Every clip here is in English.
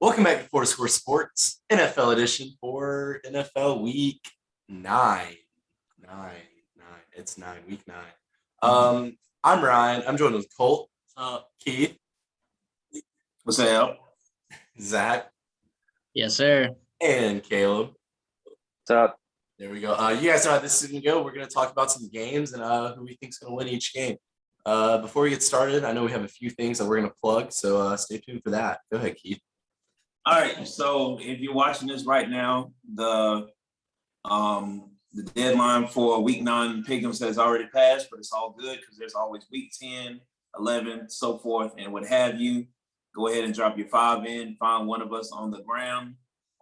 Welcome back to Four Score Sports, NFL edition for NFL Week 9. It's 9, Week 9. I'm Ryan. I'm joined with Colt, Keith, What's up? Zach, Yes, sir. and Caleb. What's up? There we go. You guys know how this is going to go. We're going to talk about some games and who we think is going to win each game. Before we get started, I know we have a few things that we're going to plug, so stay tuned for that. Go ahead, Keith. All right. So if you're watching this right now, the deadline for Week 9 pick'ems has already passed, but it's all good because there's always Week 10, 11, so forth, and what have you. Go ahead and drop your 5 in. Find one of us on the ground,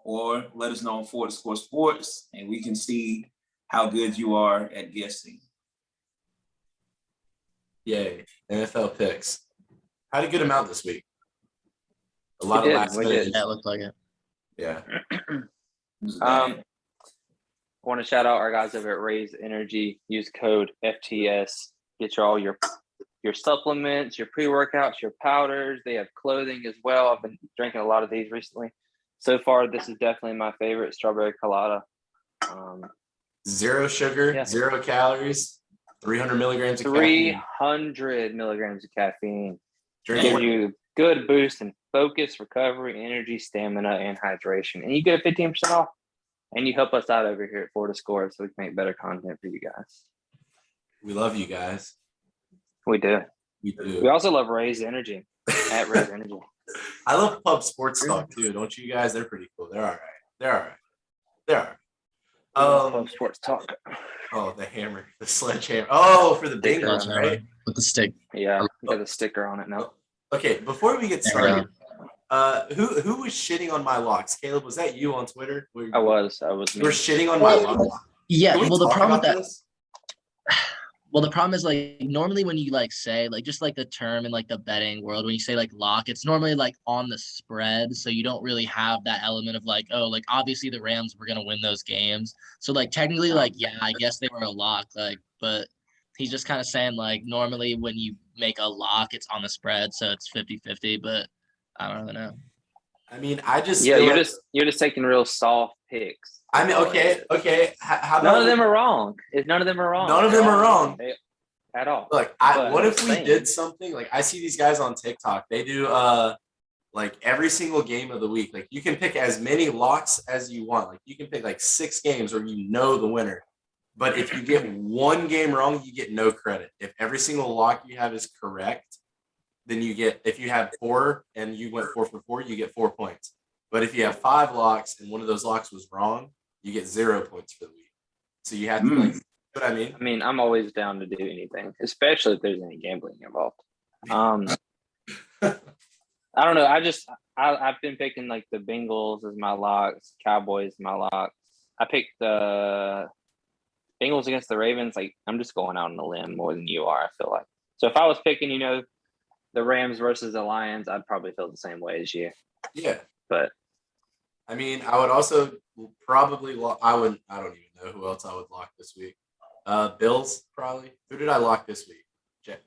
or let us know on Four Score Sports, and we can see how good you are at guessing. Yay! NFL picks. Had a good amount this week. A lot of last minute. That looked like it. Yeah. I want to shout out our guys over at Raise Energy. Use code FTS. Get all your supplements, your pre-workouts, your powders. They have clothing as well. I've been drinking a lot of these recently. So far, this is definitely my favorite, strawberry colada. Zero sugar, 0 calories, 300 milligrams of caffeine. 300 milligrams of caffeine. Drink Give you good boost in focus, recovery, energy, stamina, and hydration. And you get a 15% off. And you help us out over here at Florida Score so we can make better content for you guys. We love you guys. We do. We do. We also love Raise Energy at Raise Energy. I love Pub Sports Talk too, don't you guys? They're pretty cool. They're all right. Pub Sports Talk. Oh, the hammer, the sledgehammer. Oh, for the Bengals, right? With the stick. Yeah, got a sticker on it now. Okay, before we get started, who was shitting on my locks? Caleb, was that you on Twitter? I was. You were shitting on my locks. Yeah. Can we Well, the talk problem with about that. this? Well, the problem is like normally when you like say like just like the term in like the betting world when you say like lock, it's normally like on the spread, so you don't really have that element of like like obviously the Rams were gonna win those games, so like technically like I guess they were a lock, like, but he's just kind of saying like normally when you make a lock it's on the spread, so it's 50-50, but I don't really know. I mean, I just you're just taking real soft picks. I mean, okay. How about None of them are wrong. None of them are wrong. None of them are wrong at all. Look, what if we did something like I see these guys on TikTok? They do like every single game of the week. Like you can pick as many locks as you want. Like you can pick like 6 games where you know the winner. But if you get one game wrong, you get no credit. If every single lock you have is correct, then you get, if you have 4 and you went 4 for 4, you get 4 points. But if you have 5 locks and one of those locks was wrong, you get 0 points for the week. So you have to like, what I mean? I mean, I'm always down to do anything, especially if there's any gambling involved. I don't know. I've been picking like the Bengals as my locks, Cowboys my locks. I picked the Bengals against the Ravens. Like I'm just going out on a limb more than you are, I feel like. So if I was picking, the Rams versus the Lions, I'd probably feel the same way as you. Yeah. But I mean, I would also probably I don't even know who else I would lock this week. Bills probably. Who did I lock this week?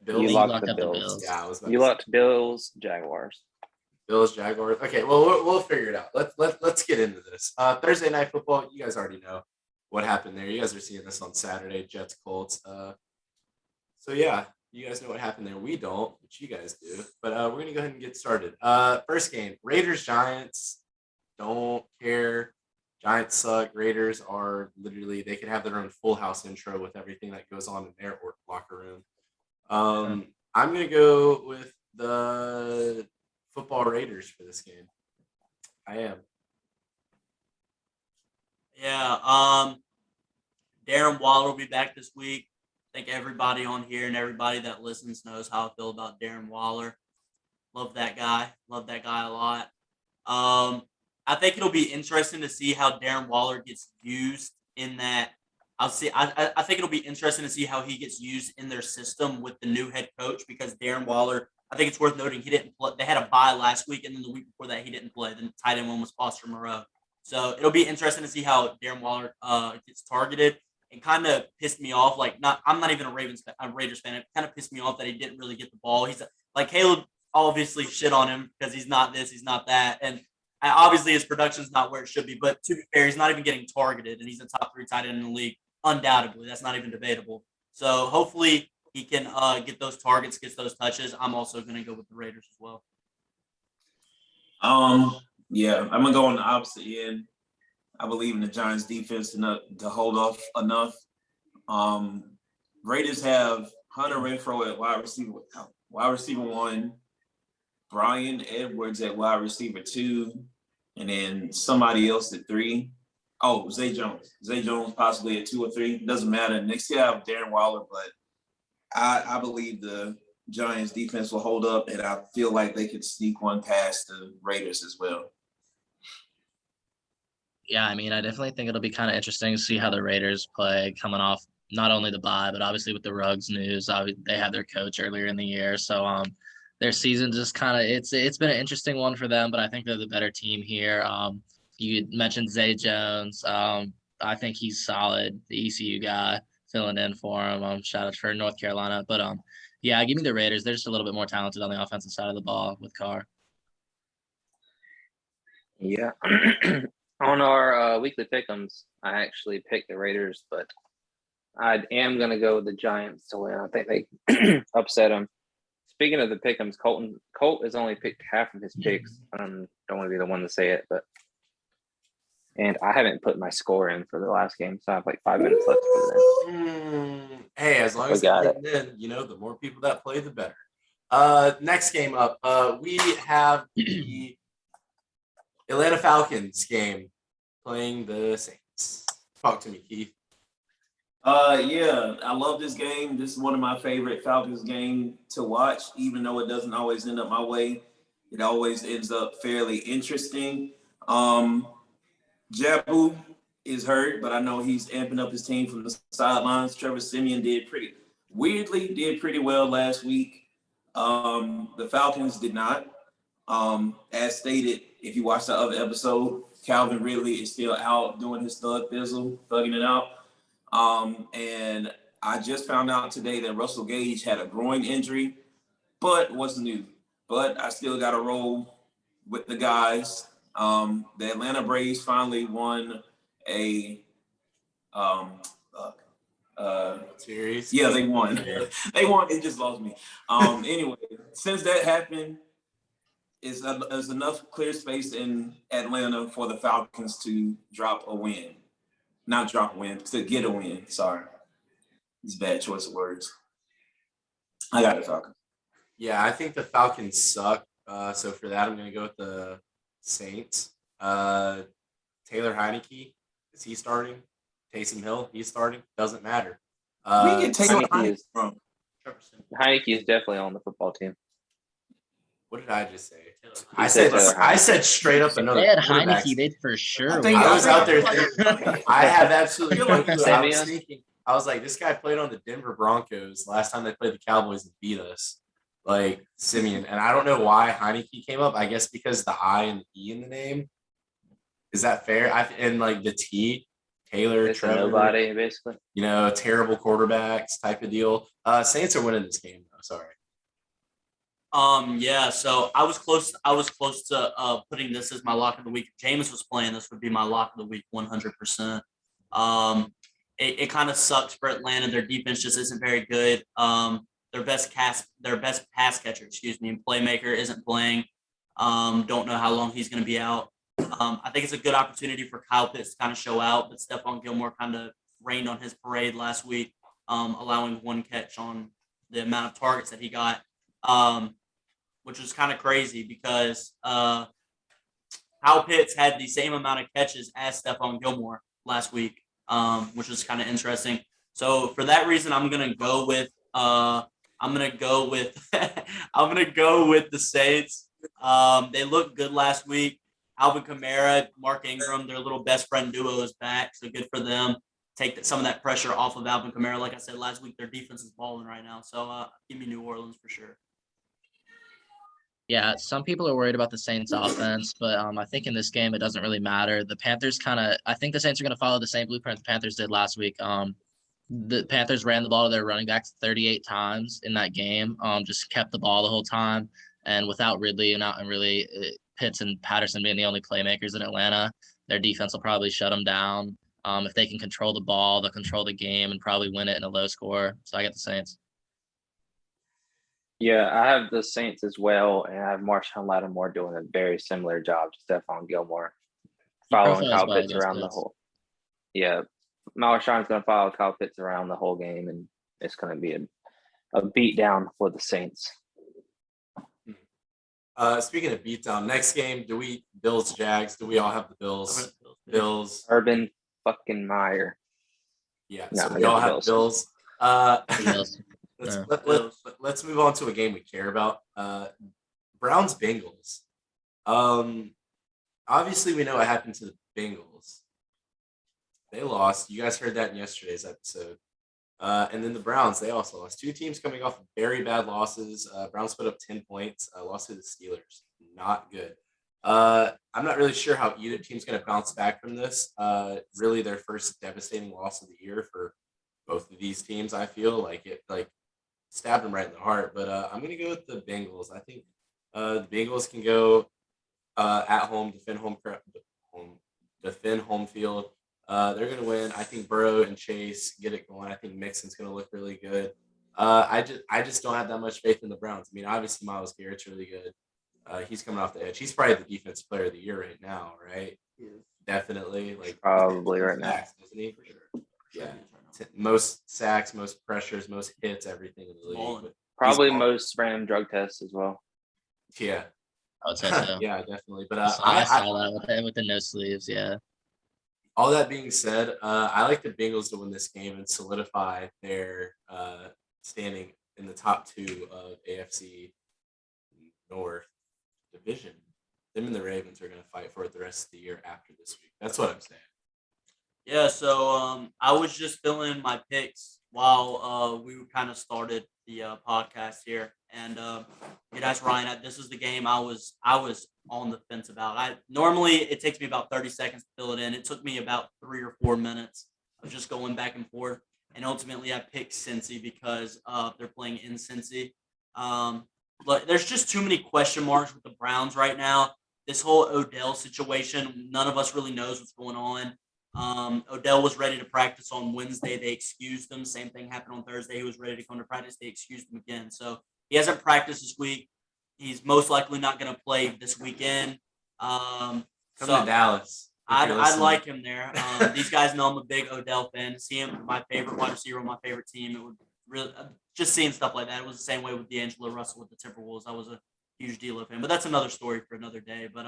Bills. You locked the Bills. Yeah, I was. You locked Bills, Jaguars. Bills, Jaguars. Okay, well we'll figure it out. Let's get into this. Thursday night football. You guys already know what happened there. You guys are seeing this on Saturday. Jets, Colts. So yeah, you guys know what happened there. We don't, but you guys do. But we're gonna go ahead and get started. First game: Raiders, Giants. Don't care. Giants suck. Raiders are literally, they can have their own Full House intro with everything that goes on in their locker room. I'm going to go with the football Raiders for this game. I am. Yeah. Darren Waller will be back this week. I think everybody on here and everybody that listens knows how I feel about Darren Waller. Love that guy. Love that guy a lot. I think it'll be interesting to see how Darren Waller gets used in that. I think it'll be interesting to see how he gets used in their system with the new head coach, because Darren Waller, I think it's worth noting, he didn't play. They had a bye last week, and then the week before that he didn't play. The tight end one was Foster Moreau. So it'll be interesting to see how Darren Waller gets targeted. It kind of pissed me off. I'm not even a Raiders fan. It kind of pissed me off that he didn't really get the ball. He's like Caleb obviously shit on him because he's not this, he's not that, and Obviously, his production's not where it should be, but to be fair, he's not even getting targeted, and he's a top 3 tight end in the league, undoubtedly. That's not even debatable. So hopefully he can get those targets, gets those touches. I'm also going to go with the Raiders as well. Yeah, I'm gonna go on the opposite end. I believe in the Giants defense to hold off enough. Raiders have Hunter Renfrow at wide receiver 1, Brian Edwards at wide receiver 2, and then somebody else at 3. Oh, Zay Jones. Zay Jones possibly at 2 or 3. Doesn't matter. And they still have Darren Waller, but I believe the Giants defense will hold up, and I feel like they could sneak one past the Raiders as well. Yeah, I mean, I definitely think it'll be kind of interesting to see how the Raiders play coming off not only the bye, but obviously with the Ruggs news. They had their coach earlier in the year, so their season just kind of it's been an interesting one for them. But I think they're the better team here. You mentioned Zay Jones. I think he's solid. The ECU guy filling in for him. Shout out for North Carolina, but yeah, give me the Raiders. They're just a little bit more talented on the offensive side of the ball with Carr. Yeah. On our weekly pick'ems, I actually picked the Raiders, but I am going to go with the Giants to win. I think they upset them. Speaking of the pick'ems, Colt has only picked half of his picks. I don't want to be the one to say it, and I haven't put my score in for the last game, so I have like 5 minutes left to put it in. Hey, as long as We got they get in, the more people that play, the better. Next game up, we have the Atlanta Falcons game playing the Saints. Talk to me, Keith. Yeah, I love this game. This is one of my favorite Falcons game to watch, even though it doesn't always end up my way. It always ends up fairly interesting. Jabu is hurt, but I know he's amping up his team from the sidelines. Trevor Simeon did pretty well last week. The Falcons did not. As stated, if you watch the other episode, Calvin Ridley is still out doing his thugging it out. And I just found out today that Russell Gage had a groin injury, but what's new? But I still got to roll with the guys. The Atlanta Braves finally won a series. Yeah, they won. They won. It just lost me. Anyway, since that happened, there's enough clear space in Atlanta for the Falcons to drop a win. Not drop a win, to get a win. Sorry. It's a bad choice of words. I got the Falcons. Yeah, I think the Falcons suck. So for that, I'm going to go with the Saints. Taylor Heineke, is he starting? Taysom Hill, he's starting. Doesn't matter. We can take Heineke from. Heineke is definitely on the football team. What did I just say? I said straight up another. They had Heineke, they'd for sure. I was out there thinking, I have absolutely no clue. I was Simeon? thinking, I was like, this guy played on the Denver Broncos last time they played the Cowboys and beat us. Like Simeon. And I don't know why Heineke came up. I guess because the I and the E in the name. Is that fair? And like the T, Taylor, It's Trevor. nobody, basically. Terrible quarterbacks type of deal. Saints are winning this game, though. Sorry. Yeah, so I was close to putting this as my lock of the week. If Jameis was playing, this would be my lock of the week 100%. It kind of sucks for Atlanta. Their defense just isn't very good. Their best pass catcher, and playmaker isn't playing. Don't know how long he's going to be out. I think it's a good opportunity for Kyle Pitts to kind of show out, but Stephon Gilmore kind of rained on his parade last week, allowing one catch on the amount of targets that he got. Which was kind of crazy because Kyle Pitts had the same amount of catches as Stephon Gilmore last week, which was kind of interesting. So for that reason, I'm gonna go with the Saints. They looked good last week. Alvin Kamara, Mark Ingram, their little best friend duo is back, so good for them. Take some of that pressure off of Alvin Kamara. Like I said last week, their defense is balling right now. So give me New Orleans for sure. Yeah, some people are worried about the Saints offense, but I think in this game it doesn't really matter. The Panthers I think the Saints are going to follow the same blueprint the Panthers did last week. The Panthers ran the ball to their running backs 38 times in that game, just kept the ball the whole time. And without Ridley, Pitts and Patterson being the only playmakers in Atlanta. Their defense will probably shut them down. If they can control the ball, they'll control the game and probably win it in a low score. So I got the Saints. Yeah, I have the Saints as well, and I have Marshawn Lattimore doing a very similar job to Stephon Gilmore, following profiles Kyle well Pitts against around the Pitts. whole. Yeah, Marshawn's going to follow Kyle Pitts around the whole game, and it's going to be a beat down for the Saints. Speaking of beatdown, next game, Bills Jags? Do we all have the Bills? Bills. Urban fucking Meyer. Yeah. No, So I we got all the have Bills. Bills. Bills. Let's move on to a game we care about. Browns Bengals. Obviously we know what happened to the Bengals. They lost. You guys heard that in yesterday's episode. And then the Browns, they also lost. Two teams coming off very bad losses. Browns put up 10 points, lost to the Steelers. Not good. I'm not really sure how either team's going to bounce back from this. Really their first devastating loss of the year for both of these teams. I feel like it stabbed them right in the heart. But I'm going to go with the Bengals. I think the Bengals can go at home, defend home field. They're going to win. I think Burrow and Chase get it going. I think Mixon's going to look really good. I just don't have that much faith in the Browns. I mean, obviously Myles Garrett's really good. He's coming off the edge. He's probably the defensive player of the year right now, right? Yeah. Definitely. Like Probably right now. sacks, doesn't he? For sure. Yeah. Most sacks, most pressures, most hits, everything in the league. Balling. But Probably balling. most random drug tests as well. Yeah. I would say so. Yeah, definitely. But I saw that with the no sleeves. Yeah. All that being said, I like the Bengals to win this game and solidify their standing in the top two of AFC North division. Them and the Ravens are going to fight for it the rest of the year after this week. That's what I'm saying. Yeah, so I was just filling my picks while we kind of started the podcast here, and that's Ryan. This is the game I was on the fence about. Normally it takes me about 30 seconds to fill it in. It took me about 3 or 4 minutes of just going back and forth, and ultimately I picked Cincy because they're playing in Cincy. But there's just too many question marks with the Browns right now. This whole Odell situation, none of us really knows what's going on. Odell was ready to practice on Wednesday. They excused him. Same thing happened on Thursday. He was ready to come to practice. They excused him again. So he hasn't practiced this week. He's most likely not going to play this weekend. Come to Dallas. I'd like him there. These guys know I'm a big Odell fan. To see him, my favorite wide receiver on my favorite team, it would really just seeing stuff like that. It was the same way with D'Angelo Russell with the Timberwolves. That was a huge deal of him. But that's another story for another day. But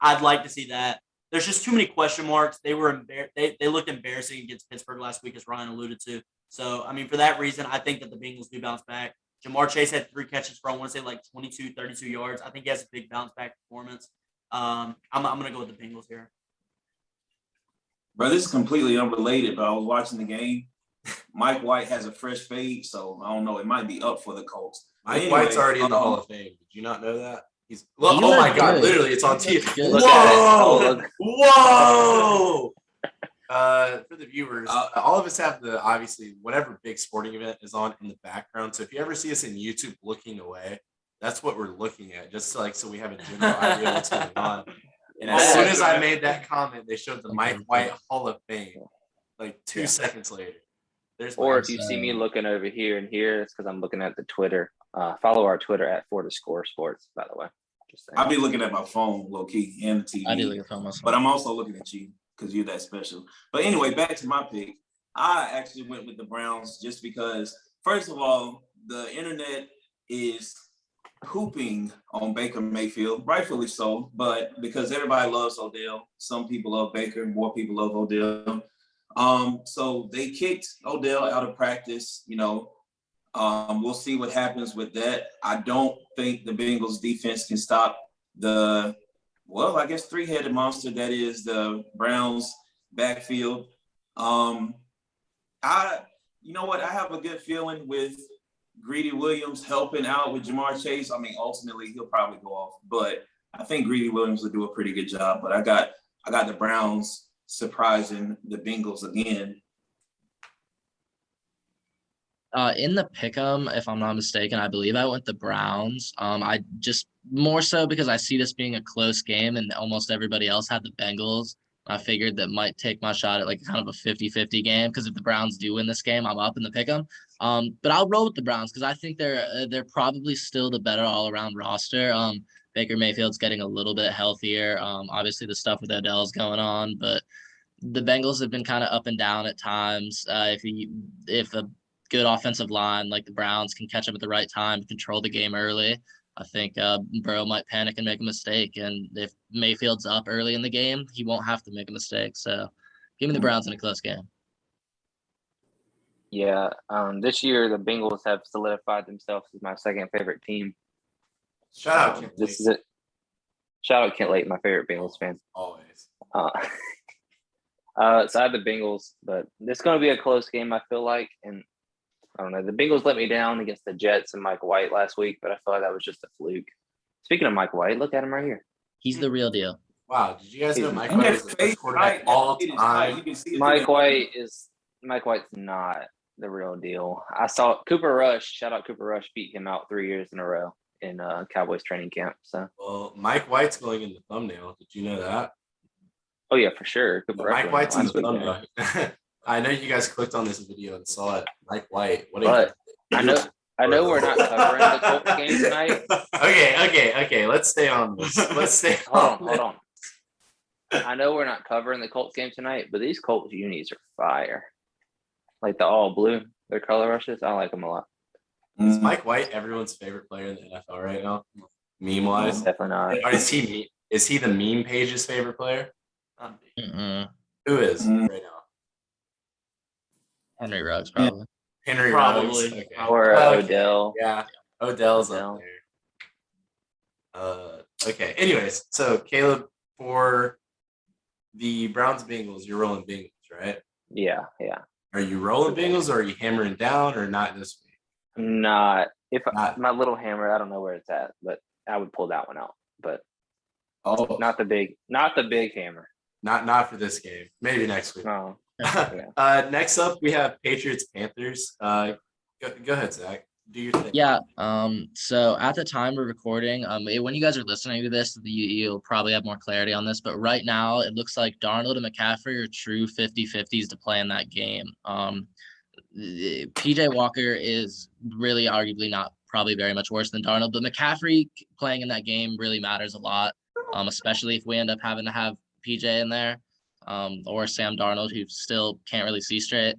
I'd like to see that. There's just too many question marks. They were they looked embarrassing against Pittsburgh last week, as Ryan alluded to. So, I mean, for that reason, I think that the Bengals do bounce back. Jamar Chase had 3 catches for, I want to say, like 22, 32 yards. I think he has a big bounce back performance. I'm going to go with the Bengals here. Bro, this is completely unrelated, but I was watching the game. Mike White has a fresh fade, so I don't know. It might be up for the Colts. Mike White's already in the Hall of Fame. Did you not know that? He's He oh my looked God! good. Literally, it's on He TV. looked good. Look at it. Whoa! Oh, Whoa! For the viewers, all of us have obviously whatever big sporting event is on in the background. So if you ever see us in YouTube looking away, that's what we're looking at, just so we have a general idea what's going on. And as soon as I made that comment, they showed the Mike White Hall of Fame like 2 seconds later. Or if you see me looking over here and here, it's because I'm looking at the Twitter. Follow our Twitter at @4thescore sports, by the way. Just saying. I'll be looking at my phone, low key, and the TV. I do look at phone But I'm also looking at you because you're that special. But anyway, back to my pick. I actually went with the Browns just because, first of all, the internet is pooping on Baker Mayfield, rightfully so, but because everybody loves Odell, some people love Baker, more people love Odell. So they kicked Odell out of practice, we'll see what happens with that. I don't think the Bengals defense can stop the, I guess 3-headed monster that is the Browns backfield. You know what? I have a good feeling with Greedy Williams helping out with Jamar Chase. I mean, ultimately he'll probably go off, but I think Greedy Williams will do a pretty good job. But I got the Browns surprising the Bengals again. In the pick'em, if I'm not mistaken, I believe I went the Browns. I just more so because I see this being a close game and almost everybody else had the Bengals. I figured that might take my shot at like kind of a 50-50 game because if the Browns do win this game, I'm up in the pick 'em. But I'll roll with the Browns because I think they're probably still the better all around roster. Baker Mayfield's getting a little bit healthier. Obviously the stuff with Odell's going on, but the Bengals have been kind of up and down at times. If a good offensive line like the Browns can catch up at the right time, control the game early, I think Burrow might panic and make a mistake. And if Mayfield's up early in the game, he won't have to make a mistake. So give me the Browns in a close game. Yeah, this year the Bengals have solidified themselves as my second favorite team. Shout out Kent This Lake. is it. Shout out Kent Lake, my favorite Bengals fan. Always. So I have the Bengals, but it's going to be a close game, I feel like. And I don't know. The Bengals let me down against the Jets and Mike White last week, but I feel like that was just a fluke. Speaking of Mike White, look at him right here. He's the real deal. Wow, did you guys know Mike And White his was the face best quarterback height, all that is height. You time? can see it Mike through Mike White's not the real deal. I saw Cooper Rush, shout out Cooper Rush, beat him out 3 years in a row in Cowboys training camp. So Well, Mike White's going in the thumbnail. Did you know that? oh yeah, for sure. Cooper Rush Mike White's in the last week, thumbnail. I know you guys clicked on this video and saw it. Mike White. What But I know we're not covering the Colts game tonight. Okay. Let's stay on this. Let's stay on. Hold on. I know we're not covering the Colts game tonight, but these Colts unis are fire. Like the all blue, their color rushes. I like them a lot. Is Mike White everyone's favorite player in the NFL right now? Meme wise? Definitely not. Or is he the meme page's favorite player? Mm-mm. Who is right now? Henry Ruggs, probably. Henry Probably. Ruggs. Okay. Or Okay. Odell. Yeah. Odell's Odell. up there. Okay. Anyways, so Caleb, for the Browns Bengals, you're rolling Bengals, right? Yeah. Are you rolling Bengals or are you hammering down or not this week? Not if Not- my little hammer. I don't know where it's at, but I would pull that one out. But Oh, not the big hammer. not for this game. Maybe next week. No. Next up, we have Patriots Panthers. Go ahead, Zach. Do your thing. Yeah. So at the time we're recording, when you guys are listening to this, you'll probably have more clarity on this. But right now, it looks like Darnold and McCaffrey are true 50-50s to play in that game. PJ Walker is really arguably not probably very much worse than Darnold, but McCaffrey playing in that game really matters a lot, especially if we end up having to have PJ in there, or Sam Darnold, who still can't really see straight.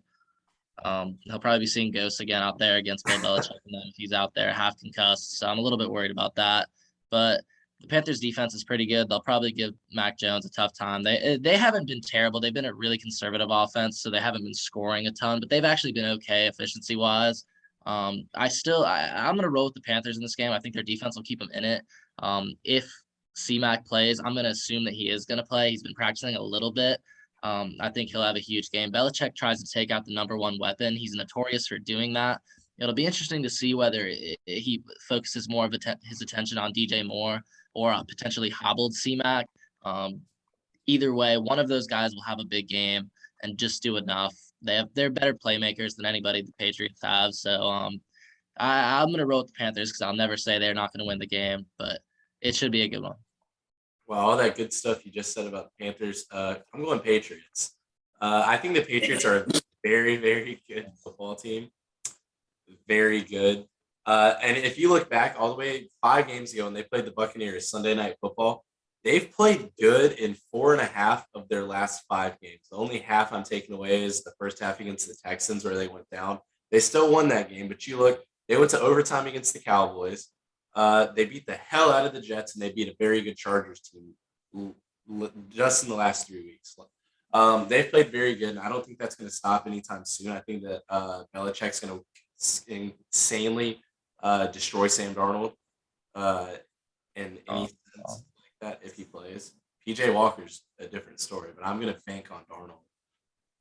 He'll probably be seeing ghosts again out there against Bill Belichick and then if he's out there half concussed. So I'm a little bit worried about that. But the Panthers defense is pretty good. They'll probably give Mac Jones a tough time. They haven't been terrible. They've been a really conservative offense, so they haven't been scoring a ton, but they've actually been okay efficiency wise. I'm gonna roll with the Panthers in this game. I think their defense will keep them in it. If C-Mac plays, I'm gonna assume that he is gonna play. He's been practicing a little bit. I think he'll have a huge game. Belichick tries to take out the number one weapon. He's notorious for doing that. It'll be interesting to see whether he focuses more of his attention on DJ Moore or potentially hobbled C-Mac. Either way, one of those guys will have a big game and just do enough. They're better playmakers than anybody the Patriots have. So I'm going to roll with the Panthers because I'll never say they're not going to win the game, but it should be a good one. Well, all that good stuff you just said about the Panthers. I'm going Patriots. I think the Patriots are a very, very good football team. Very good. And if you look back all the way 5 games ago when they played the Buccaneers Sunday Night Football, they've played good in 4.5 of their last 5 games. The only half I'm taking away is the first half against the Texans where they went down. They still won that game, but you look, they went to overtime against the Cowboys. They beat the hell out of the Jets, and they beat a very good Chargers team just in the last 3 weeks. They've played very good, and I don't think that's going to stop anytime soon. I think that Belichick's going to insanely destroy Sam Darnold in any sense like that if he plays. PJ Walker's a different story, but I'm going to bank on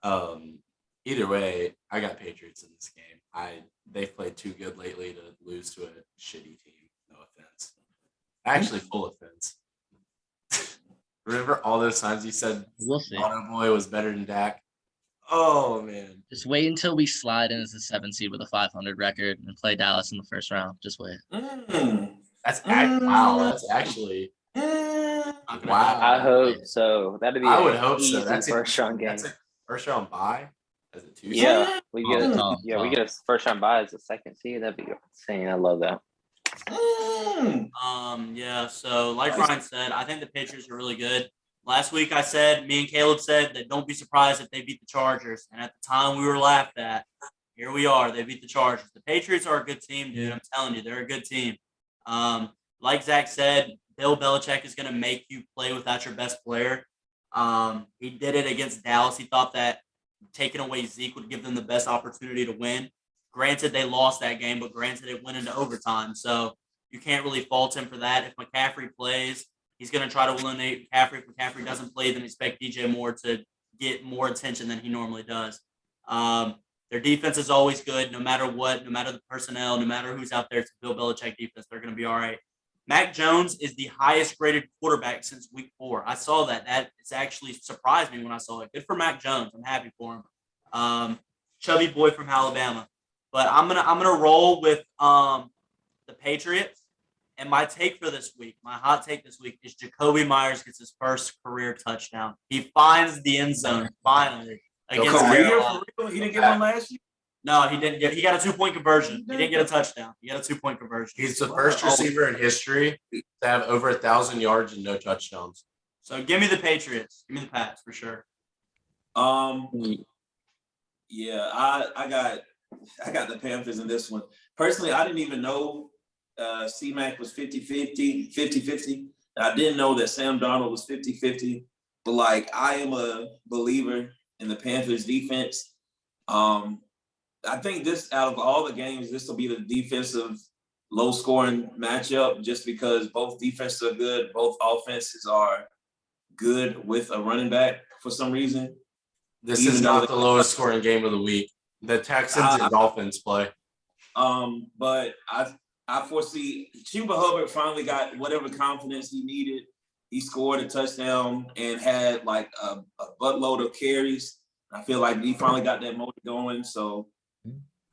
Darnold. Either way, I got Patriots in this game. They've played too good lately to lose to a shitty team. No offense. Actually, full offense. Remember all those times you said We'll see. Auto Boy was better than Dak? Oh, man. Just wait until we slide in as a 7 seed with a 500 record and play Dallas in the first round. Just wait. Wow. That's actually Not gonna wow. happen. I hope so. That'd be I would an hope easy so. That's first round game. That's a first round bye as a 2 seed. Yeah, we Oh, get tough, we tough. get a first round bye as a second seed. That'd be insane. I love that. Yeah, so like Ryan said, I think the Patriots are really good. Last week me and Caleb said that don't be surprised if they beat the Chargers. And at the time we were laughed at. Here we are. They beat the Chargers. The Patriots are a good team, dude. I'm telling you, they're a good team. Like Zach said, Bill Belichick is going to make you play without your best player. He did it against Dallas. He thought that taking away Zeke would give them the best opportunity to win. Granted, they lost that game, but granted, it went into overtime. So you can't really fault him for that. If McCaffrey plays, he's going to try to eliminate McCaffrey. If McCaffrey doesn't play, then expect DJ Moore to get more attention than he normally does. Their defense is always good, no matter what, no matter the personnel, no matter who's out there. It's Bill Belichick defense. They're going to be all right. Mac Jones is the highest graded quarterback since week 4. I saw that. That has actually surprised me when I saw it. Good for Mac Jones. I'm happy for him. Chubby boy from Alabama. But I'm gonna roll with the Patriots. And my take for this week, my hot take this week is Jacoby Myers gets his first career touchdown. He finds the end zone finally against Carolina. For real? He didn't get one last year? No, he didn't. He got a 2-point conversion. He didn't get a touchdown. He got a 2-point conversion. He's the first receiver in history to have over 1,000 yards and no touchdowns. So give me the Patriots. Give me the Pats for sure. Yeah, I got the Panthers in this one. Personally, I didn't even know C-Mac was 50-50. I didn't know that Sam Darnold was 50-50. But, like, I am a believer in the Panthers defense. I think this, out of all the games, this will be the defensive low-scoring matchup just because both defenses are good. Both offenses are good with a running back for some reason. This is not the lowest scoring game of the week. The Texans and Dolphins play. But I foresee Chuba Hubbard finally got whatever confidence he needed. He scored a touchdown and had like a buttload of carries. I feel like he finally got that motor going. So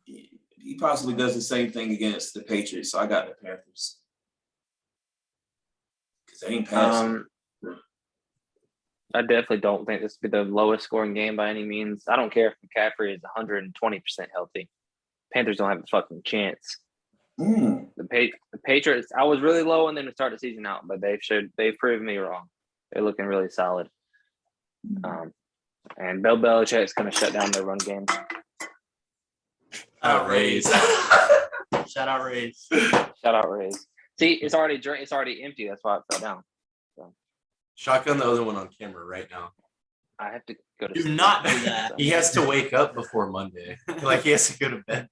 he possibly does the same thing against the Patriots. So I got the Panthers. Because they ain't passing. I definitely don't think this will be the lowest scoring game by any means. I don't care if McCaffrey is 120% healthy. Panthers don't have a fucking chance. The Patriots, I was really low on them to start the season out, but they've proved me wrong. They're looking really solid. And Bill Belichick's going to shut down their run game. Rays. Shout out Rays. Shout out Rays. See, it's already empty. That's why it fell down. Shotgun the other one on camera right now. I have to go to Do sleep. not do that. He has to wake up before Monday. Like he has to go to bed.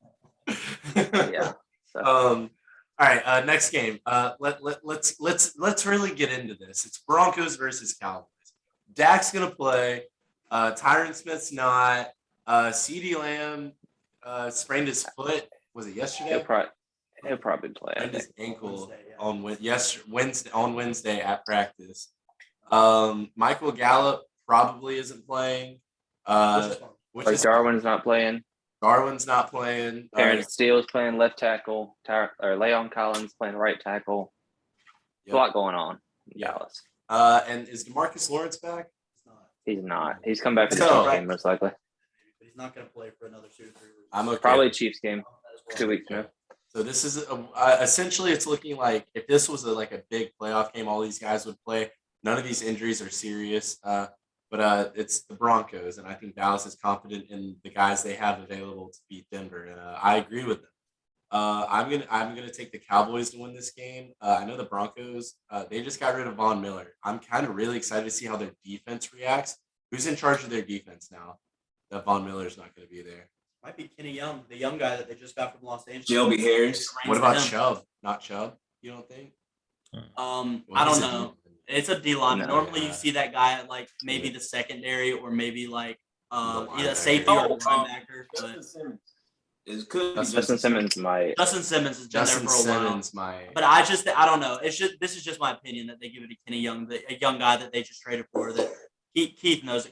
Yeah. So. All right. Next game. Let's really get into this. It's Broncos versus Cowboys. Dak's gonna play. Tyron Smith's not. CeeDee Lamb sprained his foot. Was it yesterday? He'll probably play. Sprained his ankle on Wednesday at practice. Michael Gallup probably isn't playing. Darwin's not playing. Darwin's not playing. Terrence Steele's playing left tackle. Leon Collins playing right tackle. Yep. A lot going on in Dallas. And is DeMarcus Lawrence back? He's not. He's come back for the Chiefs game most likely. But he's not going to play for another 2 to 3 weeks. I'm okay. Probably Chiefs game. 2 weeks now. So this is essentially it's looking like if this was a big playoff game, all these guys would play. None of these injuries are serious, but it's the Broncos, and I think Dallas is confident in the guys they have available to beat Denver, and I agree with them. I'm gonna take the Cowboys to win this game. I know the Broncos, they just got rid of Von Miller. I'm kind of really excited to see how their defense reacts. Who's in charge of their defense now? That Von Miller's not going to be there. Might be Kenny Young, the young guy that they just got from Los Angeles. Shelby Harris. What about Chubb? Not Chubb, you don't think? I don't know. It's a D line. No, Normally, you see that guy at maybe the secondary or maybe either safety or linebacker. Justin Simmons. It could be Justin Simmons might. Justin Simmons has been there for a while. might. But I don't know. This is just my opinion that they give it to Kenny Young, a young guy that they just traded for. That Keith knows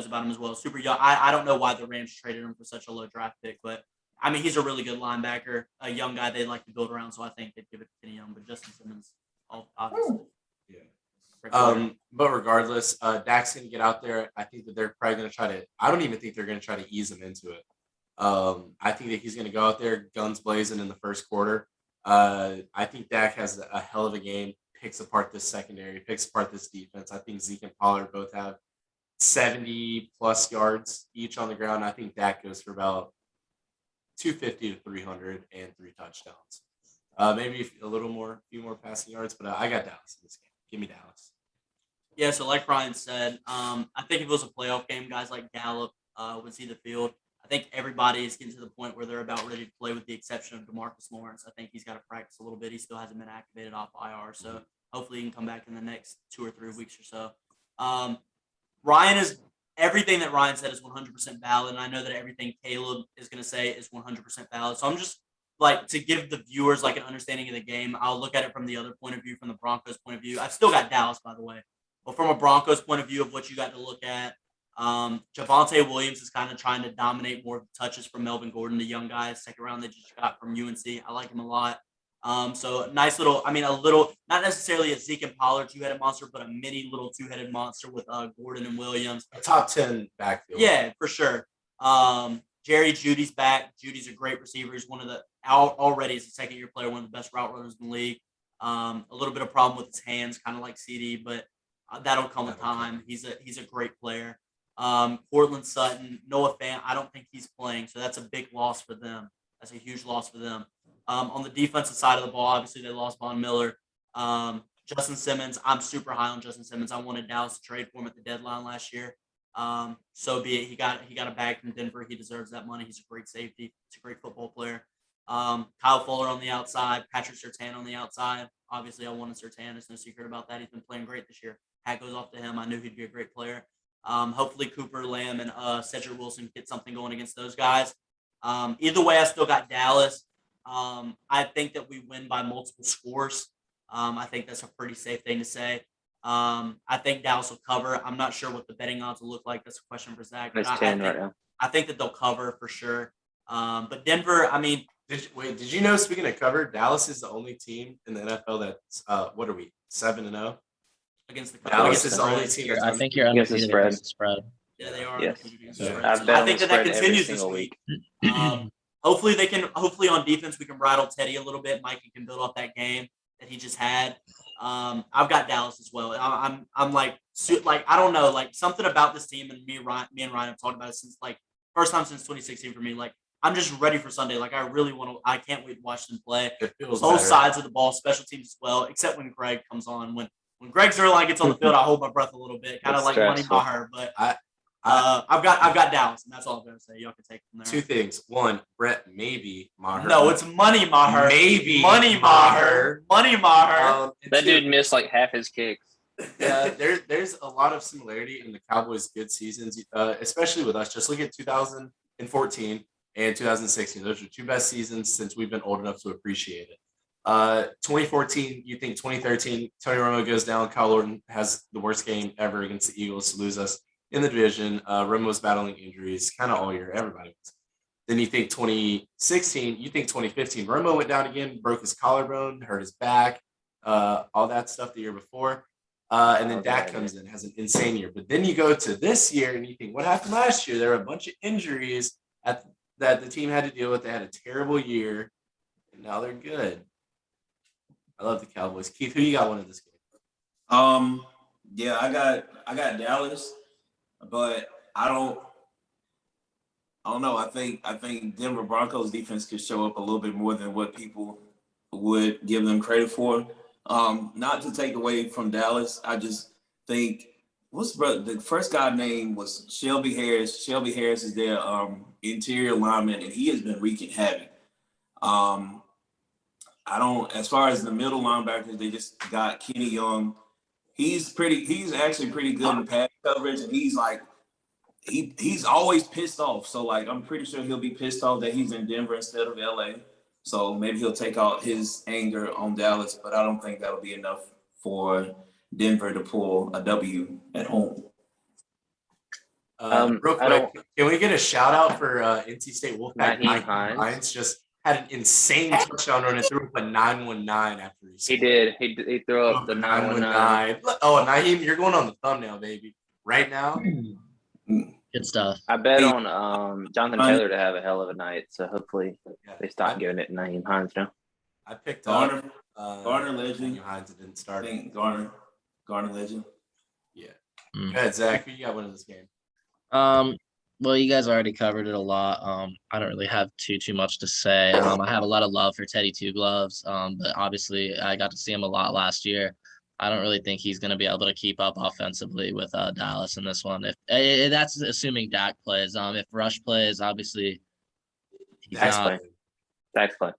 about him as well. Super young. I don't know why the Rams traded him for such a low draft pick, but I mean, he's a really good linebacker, a young guy they like to build around. So I think they'd give it to Kenny Young, but Justin Simmons, obviously. Yeah. Great player. But regardless, Dak's gonna get out there. I think that they're probably gonna try to. I don't even think they're gonna try to ease him into it. I think that he's gonna go out there guns blazing in the first quarter. I think Dak has a hell of a game. Picks apart this secondary, picks apart this defense. I think Zeke and Pollard both have 70 plus yards each on the ground. I think Dak goes for about 250 to 300 and 3 touchdowns. Maybe a little more, a few more passing yards, but I got Dallas in this game. Give me Dallas. Yeah, so like Brian said, I think if it was a playoff game, guys like Gallup would see the field. I think everybody is getting to the point where they're about ready to play, with the exception of DeMarcus Lawrence. I think he's got to practice a little bit. He still hasn't been activated off IR, so hopefully he can come back in the next 2 or 3 weeks or so. Ryan is everything that Ryan said is 100% valid, and I know that everything Caleb is going to say is 100% valid. So I'm just like, to give the viewers like an understanding of the game, I'll look at it from the other point of view, from the Broncos point of view. I've still got Dallas, by the way, but from a Broncos point of view of what you got to look at, Javonte Williams is kind of trying to dominate more of the touches from Melvin Gordon, the young guy, second round they just got from UNC. I like him a lot. So nice little, a little, not necessarily a Zeke and Pollard two-headed monster, but a mini little two-headed monster with Gordon and Williams. A top 10 backfield. Yeah, for sure. Jerry Judy's back. Judy's a great receiver. He's one of the, already as a second-year player, one of the best route runners in the league. A little bit of problem with his hands, kind of like CD, but that'll come with time. He's a great player. Cortland Sutton, Noah Fant, I don't think he's playing, so that's a big loss for them. That's a huge loss for them. On the defensive side of the ball, obviously they lost Von Miller. Justin Simmons, I'm super high on Justin Simmons. I wanted Dallas to trade for him at the deadline last year. So be it. He got a bag from Denver. He deserves that money. He's a great safety. He's a great football player. Kyle Fuller on the outside, Patrick Surtain on the outside. Obviously, I wanted Surtain. There's no secret about that. He's been playing great this year. Hat goes off to him. I knew he'd be a great player. Hopefully Cooper, Lamb, and Cedric Wilson get something going against those guys. Either way, I still got Dallas. I think that we win by multiple scores. I think that's a pretty safe thing to say. I think Dallas will cover. I'm not sure what the betting odds will look like. That's a question for Zach. That's 10 right now. I think that they'll cover for sure. But Denver, Did you know, speaking of cover, Dallas is the only team in the NFL that's, what are we, 7-0? Against the Dallas is the only team that's I think you're Against the undefeated spread. against the spread. Yeah, they are. Yes. Against the Yeah. spread. I've So bet I on think the that spread every continues this single week. Hopefully on defense we can rattle Teddy a little bit. Mikey can build off that game that he just had. I've got Dallas as well. I'm like I don't know, like something about this team, and me and Ryan have talked about it since like first time since 2016 for me. Like I'm just ready for Sunday. Like I can't wait to watch them play. It feels Both better. sides of the ball, special teams as well, except when Greg comes on. When Greg Zuerlein gets on the field, I hold my breath a little bit, kind of It's like Money stressful. Maher. But I've I've got Dallas, and that's all I'm gonna say. Y'all can take it from there. 2 things. One, Brett maybe Maher. No, it's Money Maher. Maybe Money Maher. Money Maher. And That 2, dude missed like half his kicks. yeah, there's a lot of similarity in the Cowboys' good seasons, especially with us. Just look at 2014 and 2016. Those are 2 best seasons since we've been old enough to appreciate it. 2014, you think 2013, Tony Romo goes down. Kyle Orton has the worst game ever against the Eagles to lose us in the division. Romo's battling injuries kind of all year. Everybody was. Then you think 2016, you think 2015, Romo went down again, broke his collarbone, hurt his back, all that stuff the year before. And then Dak comes in, has an insane year. But then you go to this year and you think, what happened last year? There were a bunch of injuries that the team had to deal with. They had a terrible year, and now they're good. I love the Cowboys. Keith, who you got winning this game? Yeah, I got Dallas, but I don't know. I think Denver Broncos defense could show up a little bit more than what people would give them credit for. Not to take away from Dallas, I just think the first guy name was Shelby Harris. Shelby Harris is their interior lineman, and he has been wreaking havoc. As far as the middle linebackers, they just got Kenny Young. He's actually pretty good in pass coverage, and he's always pissed off. So like I'm pretty sure he'll be pissed off that he's in Denver instead of LA. So maybe he'll take out his anger on Dallas, but I don't think that'll be enough for Denver to pull a W at home. Real I quick, don't. can we get a shout out for NC State Wolfpack? Naheem Naheem Hines. Hines just had an insane touchdown run and threw up a 919 after he He scored. did. He threw up the 919. Oh, Naheem, you're going on the thumbnail, baby. Right now. Good stuff. I bet on Jonathan Taylor to have a hell of a night. So hopefully Yeah, they stop giving it Naheem Hines now. I picked Garner, up Garner legend. Naheem Hines. It didn't I start. think Garner legend. Yeah. Mm. Go ahead, Zach. Who you got winning this game? Well, you guys already covered it a lot. I don't really have too much to say. I have a lot of love for Teddy Two Gloves. But obviously I got to see him a lot last year. I don't really think he's going to be able to keep up offensively with Dallas in this one. If that's assuming Dak plays. If Rush plays, obviously he's Dak's not. playing. Dak's play.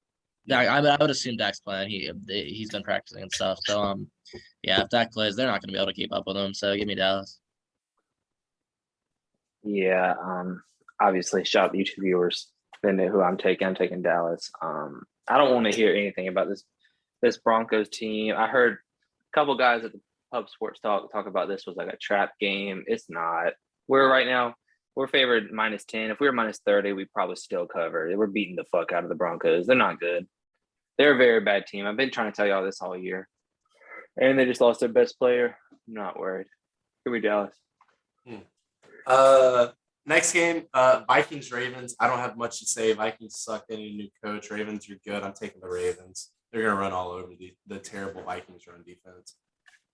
I would assume Dak's playing. He's been practicing and stuff. So yeah, if Dak plays, they're not going to be able to keep up with him. So give me Dallas. Yeah. Obviously, shout out to YouTube viewers. They know who I'm taking. I'm taking Dallas. I don't want to hear anything about this Broncos team. I heard a couple guys at the Pub Sports talk about this was like a trap game. It's not. We're favored -10. If we were -30, we'd probably still cover. We're beating the fuck out of the Broncos. They're not good. They're a very bad team. I've been trying to tell y'all this all year. And they just lost their best player. I'm not worried. Here we Dallas. Next game, Vikings Ravens. I don't have much to say. Vikings suck. They need a new coach. Ravens are good. I'm taking the Ravens. They're gonna run all over the terrible Vikings run defense.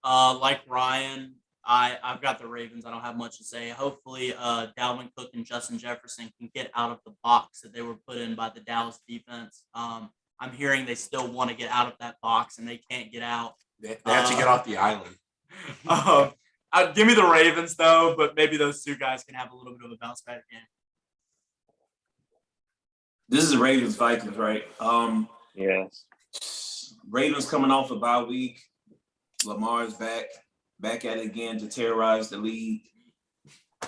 Like Ryan, I've got the Ravens. I don't have much to say. Hopefully, Dalvin Cook and Justin Jefferson can get out of the box that they were put in by the Dallas defense. I'm hearing they still want to get out of that box and they can't get out. They have to get off the island. Give me the Ravens though, but maybe those two guys can have a little bit of a bounce back game. This is Ravens Vikings, right? Yes. Ravens coming off a bye week. Lamar's back at it again to terrorize the league.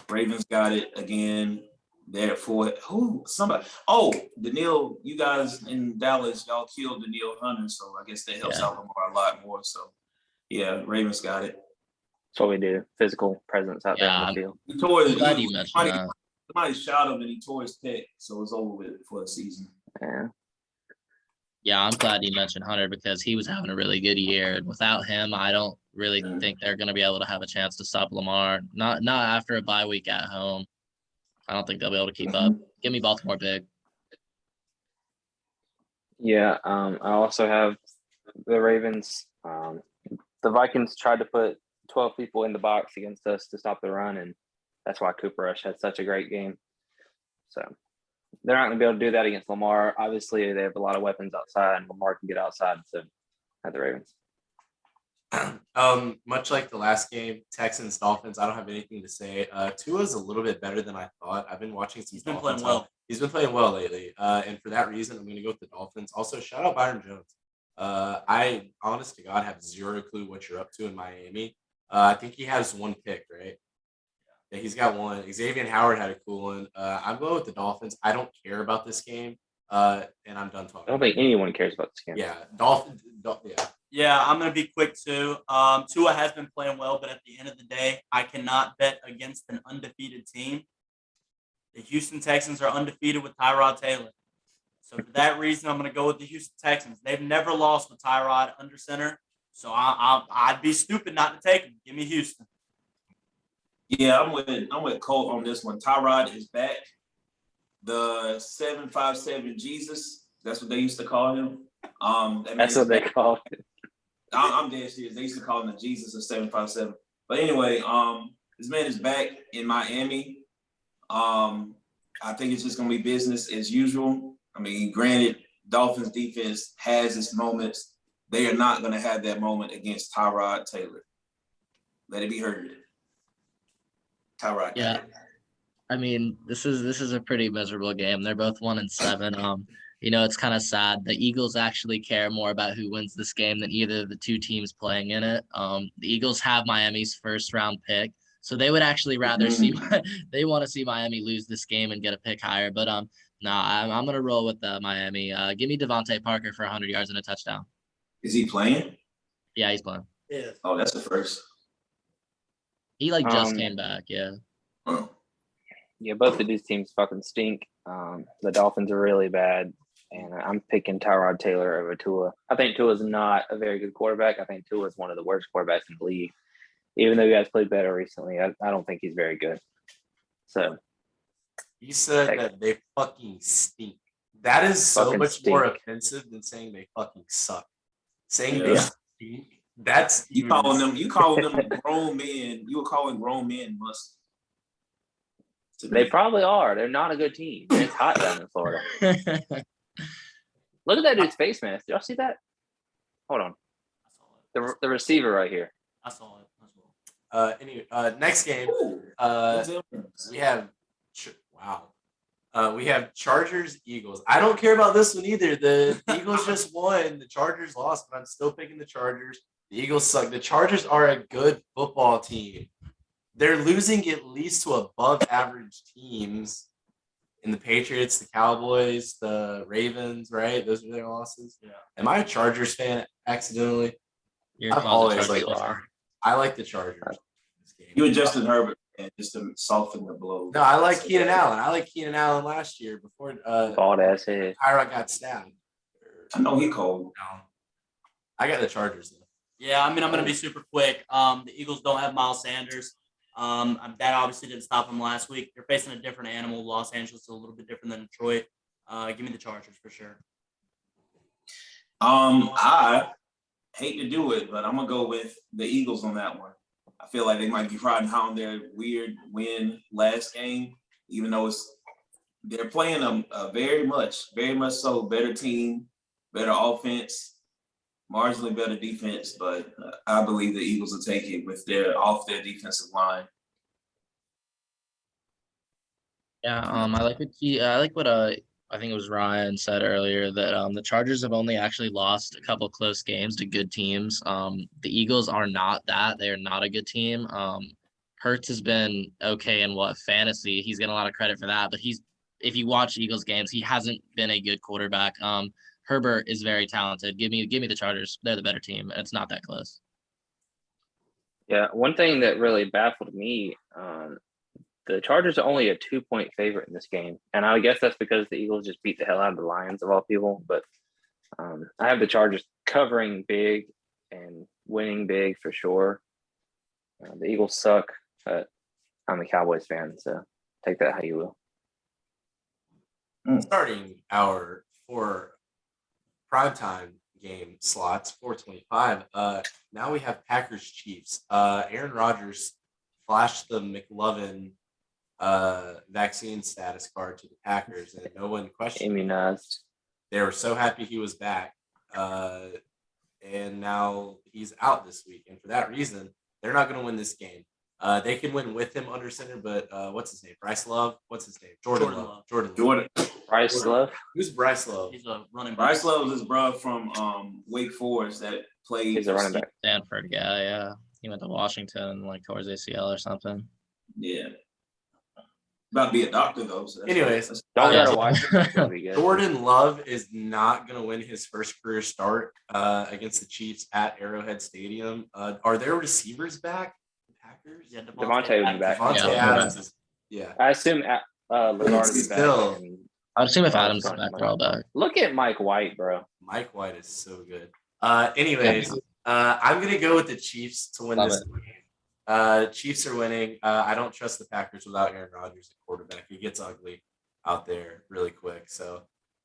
Ravens got it again. They're at 4. Daniil, you guys in Dallas, y'all killed Daniil Hunter, so I guess that helps out Lamar a lot more. So yeah, Ravens got it. That's what we do. Physical presence out there on the field. He tore I'm glad you mentioned that. Somebody shot him and he tore his pec, so it's over with for the season. Yeah. Yeah, I'm glad you mentioned Hunter because he was having a really good year. And without him, I don't really think they're going to be able to have a chance to stop Lamar. Not after a bye week at home. I don't think they'll be able to keep up. Give me Baltimore big. Yeah. I also have the Ravens. The Vikings tried to put 12 people in the box against us to stop the run, and that's why Cooper Rush had such a great game. So they're not going to be able to do that against Lamar. Obviously, they have a lot of weapons outside, and Lamar can get outside. So at the Ravens. Much like the last game, Texans Dolphins. I don't have anything to say. Tua's a little bit better than I thought. I've been watching some. He's been Dolphins playing well. He's been playing well lately, and for that reason, I'm going to go with the Dolphins. Also, shout out Byron Jones. I, honest to God, have zero clue what you're up to in Miami. I think he has one pick, right? Yeah, he's got one. Xavier Howard had a cool one. I'm going with the Dolphins. I don't care about this game, and I'm done talking. I don't think anyone cares about this game. Yeah, Dolphins. Yeah. Yeah, I'm going to be quick too. Tua has been playing well, but at the end of the day, I cannot bet against an undefeated team. The Houston Texans are undefeated with Tyrod Taylor. So for that reason, I'm going to go with the Houston Texans. They've never lost with Tyrod under center. So I'd be stupid not to take him. Give me Houston. Yeah, I'm with Colt on this one. Tyrod is back. The 757 Jesus, that's what they used to call him. That's what they call it. I'm dead serious. They used to call him the Jesus of 757. But anyway, this man is back in Miami. I think it's just gonna be business as usual. I mean, granted, Dolphins defense has its moments. They are not gonna have that moment against Tyrod Taylor. Let it be heard. Tyrod. Yeah. I mean, this is a pretty miserable game. They're both 1-7. It's kind of sad. The Eagles actually care more about who wins this game than either of the two teams playing in it. The Eagles have Miami's first round pick, so they would actually rather they want to see Miami lose this game and get a pick higher. But I'm gonna roll with Miami. Give me Devontae Parker for 100 yards and a touchdown. Is he playing? Yeah, he's playing. Yeah. Oh, that's the first. He just came back. Yeah. Oh. Yeah, both of these teams fucking stink. The Dolphins are really bad, and I'm picking Tyrod Taylor over Tua. I think Tua's not a very good quarterback. I think Tua is one of the worst quarterbacks in the league. Even though you guys played better recently, I don't think he's very good. So You said that they fucking stink. That is so Fucking much more stink. offensive than saying they fucking suck. Saying Yeah. they stink, that's You calling them grown men. You were calling grown men muscle. they probably are. They're not a good team. And it's hot down in Florida. Look at that dude's face mask. Did y'all see that? Hold on. I saw it. The receiver right here. I saw it as well. Anyway, next game, we have we have Chargers Eagles. I don't care about this one either. The Eagles just won. The Chargers lost, but I'm still picking the Chargers. The Eagles suck. The Chargers are a good football team. They're losing at least to above average teams in the Patriots, the Cowboys, the Ravens, right? Those are their losses. Yeah. Am I a Chargers fan accidentally? You're I've called always the liked the Chargers. Chargers. I like the Chargers. This game. You and Justin Herbert, man, just to soften the blow. No, I like Keenan Allen. I like Keenan Allen last year before Bald ass head. Tyrod got stabbed. I know he cold. No. I got the Chargers though. Yeah, I mean, I'm going to be super quick. The Eagles don't have Miles Sanders. That obviously didn't stop them last week. They're facing a different animal. Los Angeles is a little bit different than Detroit. Give me the Chargers for sure. I hate to do it, but I'm gonna go with the Eagles on that one. I feel like they might be riding on their weird win last game, even though they're playing a very much so better team, better offense, marginally better defense, but I believe the Eagles will take it with their defensive line. Yeah, I like what I think it was Ryan said earlier that the Chargers have only actually lost a couple close games to good teams. The Eagles are not that. They are not a good team. Hurts has been okay in fantasy. He's getting a lot of credit for that, but if you watch Eagles games, he hasn't been a good quarterback. Herbert is very talented. Give me the Chargers. They're the better team, and it's not that close. Yeah, one thing that really baffled me, the Chargers are only a 2-point favorite in this game. And I guess that's because the Eagles just beat the hell out of the Lions of all people. But I have the Chargers covering big and winning big for sure. The Eagles suck, but I'm a Cowboys fan, so take that how you will. Starting our 4 primetime game slots, 425. Now we have Packers Chiefs. Aaron Rodgers flashed the McLovin vaccine status card to the Packers, and no one questioned. Immunized. They were so happy he was back, and now he's out this week. And for that reason, they're not going to win this game. They can win with him under center, but what's his name? Bryce Love? What's his name? Jordan Love. Bryce Love. Who's Bryce Love? He's a running back. Bryce Love is his bro from Wake Forest that played. He's a running back. Stanford guy, yeah. He went to Washington, towards ACL or something. Yeah. About to be a doctor though. So Anyways, Don't Yeah. gotta watch it. It'll be good. Jordan Love is not going to win his first career start against the Chiefs at Arrowhead Stadium. Are their receivers back? The Packers? Yeah, Devontae will be back. Devontae Yeah. Adams is, yeah. I assume Lazard will be Still. back. And I'd assume if Oh, Adams is sorry, back, Mike. they're all back. look at Mike White, bro. Mike White is so good. Anyways, I'm going to go with the Chiefs to win Love this game. Chiefs are winning. I don't trust the Packers without Aaron Rodgers at quarterback. It gets ugly out there really quick. So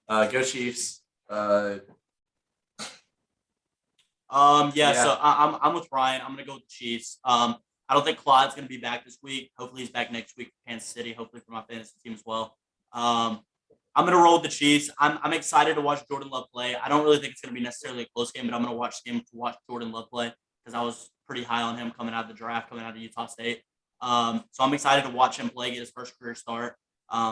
go Chiefs. Yeah. So I'm with Ryan. I'm gonna go with the Chiefs. I don't think Clyde's gonna be back this week. Hopefully he's back next week for Kansas City. Hopefully for my fantasy team as well. I'm gonna roll with the Chiefs. I'm excited to watch Jordan Love play. I don't really think it's gonna be necessarily a close game, but I'm gonna watch the game to watch Jordan Love play because I was pretty high on him coming out of the draft, coming out of Utah State. So I'm excited to watch him play, get his first career start.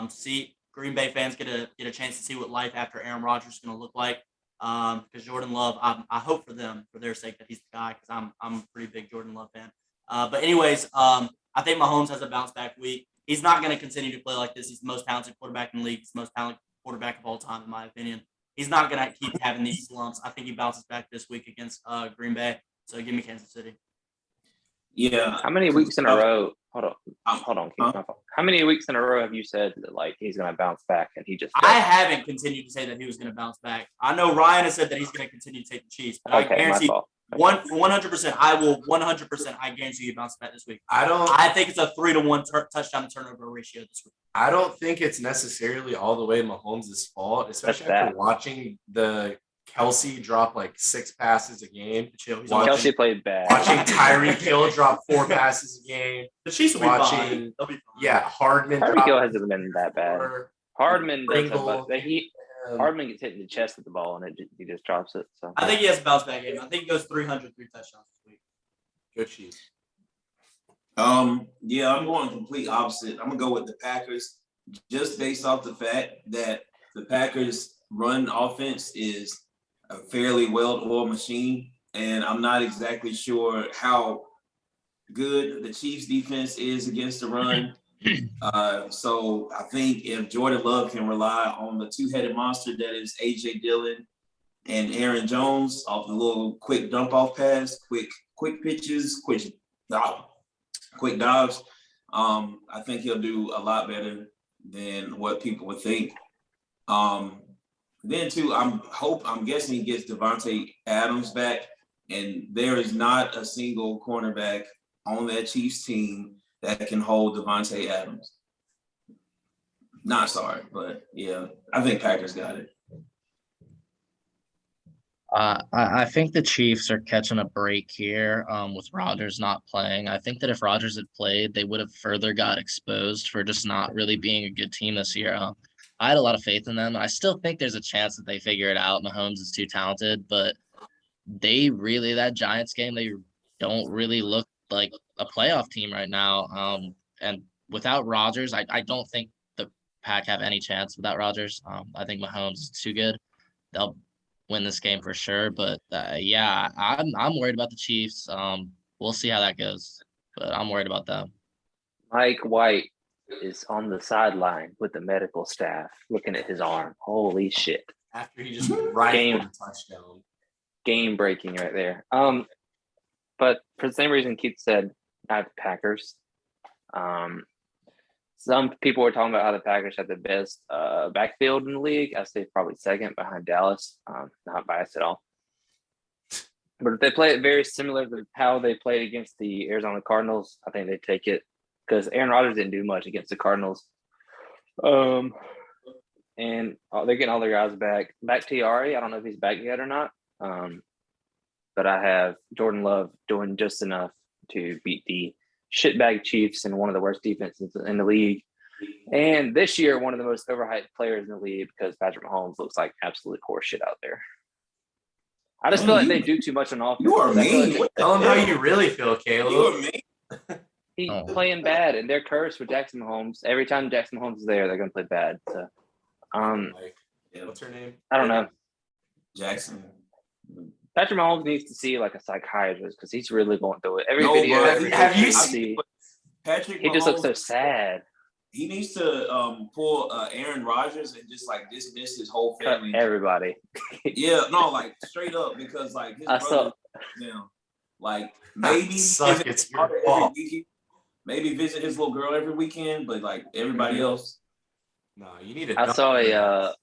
See Green Bay fans get a chance to see what life after Aaron Rodgers is gonna look like. Because Jordan Love, I hope for them, for their sake, that he's the guy. Because I'm a pretty big Jordan Love fan. But anyways, I think Mahomes has a bounce back week. He's not going to continue to play like this. He's the most talented quarterback in the league. He's the most talented quarterback of all time, in my opinion. He's not going to keep having these slumps. I think he bounces back this week against Green Bay. So give me Kansas City. Yeah. How many weeks in a row? Hold on. Huh? My fault. How many weeks in a row have you said that like he's going to bounce back and he just? I haven't continued to say that he was going to bounce back. I know Ryan has said that he's going to continue to take the Chiefs, but I Okay, my guarantee fault. 100%. I will 100%. I guarantee you bounce back this week. I think it's a 3-1 touchdown to turnover ratio this week. I don't think it's necessarily all the way Mahomes' fault, especially after watching the Kelsey drop like 6 passes a game. Kelsey played bad. Watching Tyreek Hill drop 4 passes a game. The Chiefs will be fine. They'll be fine. Yeah, Hardman. Tyreek Hill hasn't been that bad. Hardman does have, Pringle, but Hardman gets hit in the chest with the ball and he just drops it. So I think he has a bounce back game. I think he goes 300, 3 touchdowns this week. Good Chiefs. Yeah, I'm going complete opposite. I'm gonna go with the Packers just based off the fact that the Packers run offense is a fairly well-oiled machine, and I'm not exactly sure how good the Chiefs defense is against the run. So I think if Jordan Love can rely on the two-headed monster that is A.J. Dillon and Aaron Jones off the little quick dump-off pass, quick pitches, quick dives, I think he'll do a lot better than what people would think. Then too, I'm guessing he gets Devontae Adams back, and there is not a single cornerback on that Chiefs team that can hold Devontae Adams. Not sorry, but yeah, I think Packers got it. I think the Chiefs are catching a break here with Rodgers not playing. I think that if Rodgers had played, they would have further got exposed for just not really being a good team this year. I had a lot of faith in them. I still think there's a chance that they figure it out. Mahomes is too talented, but that Giants game, they don't really look like a playoff team right now. And without Rodgers, I don't think the Pack have any chance without Rodgers. I think Mahomes is too good. They'll win this game for sure. But yeah, I'm worried about the Chiefs. We'll see how that goes, but I'm worried about them. Mike White is on the sideline with the medical staff looking at his arm. Holy shit. After he just rifled a touchdown. Game breaking right there. But for the same reason Keith said, I have the Packers. Some people were talking about how the Packers have the best backfield in the league. I say probably second behind Dallas. Not biased at all. But if they play it very similar to how they played against the Arizona Cardinals, I think they take it because Aaron Rodgers didn't do much against the Cardinals. And they're getting all their guys back. Back to Yari. I don't know if he's back yet or not. But I have Jordan Love doing just enough to beat the shitbag Chiefs and one of the worst defenses in the league. And this year, one of the most overhyped players in the league because Patrick Mahomes looks like absolute horseshit out there. I just feel like they do too much on offense. You are mean. Tell them how you really feel, Caleb. You are mean. He's playing bad, and they're cursed with Jackson Mahomes. Every time Jackson Mahomes is there, they're going to play bad. So, what's her name? I don't know. Jackson. Patrick Mahomes needs to see like a psychiatrist because he's really going through it. Every No, video, bro. every Have you see, Patrick he just looks Mahomes, so sad. He needs to pull Aaron Rodgers and just like dismiss his whole Cut family. everybody. Yeah, no, like straight up because like his brother down. Like maybe Suck, it's your fault. Maybe visit his little girl every weekend, but like everybody else. No, you need to. I saw a